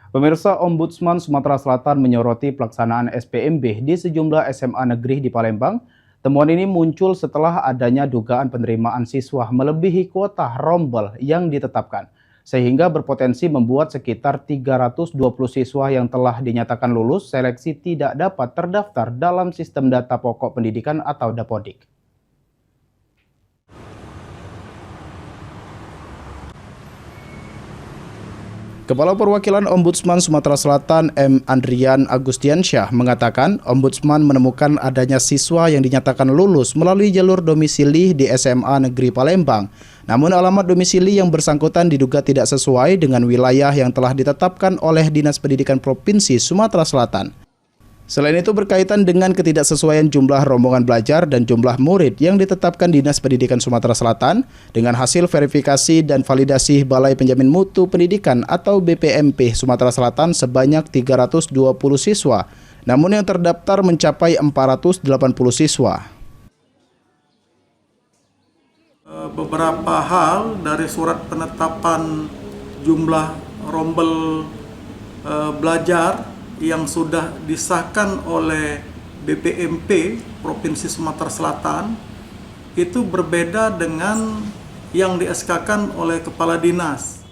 Pemirsa, Ombudsman Sumatera Selatan menyoroti pelaksanaan SPMB di sejumlah SMA negeri di Palembang. Temuan ini muncul setelah adanya dugaan penerimaan siswa melebihi kuota rombel yang ditetapkan, sehingga berpotensi membuat sekitar 320 siswa yang telah dinyatakan lulus seleksi tidak dapat terdaftar dalam sistem data pokok pendidikan atau Dapodik. Kepala Perwakilan Ombudsman Sumatera Selatan M. Andrian Agustiansyah mengatakan Ombudsman menemukan adanya siswa yang dinyatakan lulus melalui jalur domisili di SMA Negeri Palembang. Namun alamat domisili yang bersangkutan diduga tidak sesuai dengan wilayah yang telah ditetapkan oleh Dinas Pendidikan Provinsi Sumatera Selatan. Selain itu berkaitan dengan ketidaksesuaian jumlah rombongan belajar dan jumlah murid yang ditetapkan Dinas Pendidikan Sumatera Selatan dengan hasil verifikasi dan validasi Balai Penjamin Mutu Pendidikan atau BPMP Sumatera Selatan sebanyak 320 siswa, namun yang terdaftar mencapai 480 siswa. Beberapa hal dari surat penetapan jumlah rombel belajar yang sudah disahkan oleh BPMP Provinsi Sumatera Selatan itu berbeda dengan yang di-SK-kan oleh Kepala Dinas.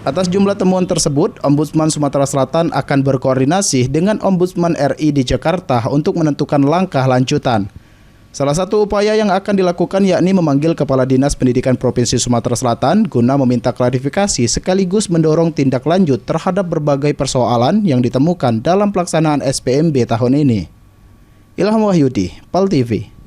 Atas jumlah temuan tersebut, Ombudsman Sumatera Selatan akan berkoordinasi dengan Ombudsman RI di Jakarta untuk menentukan langkah lanjutan. Salah satu upaya yang akan dilakukan yakni memanggil Kepala Dinas Pendidikan Provinsi Sumatera Selatan guna meminta klarifikasi sekaligus mendorong tindak lanjut terhadap berbagai persoalan yang ditemukan dalam pelaksanaan SPMB tahun ini. Ilham Wahyudi, PAL TV.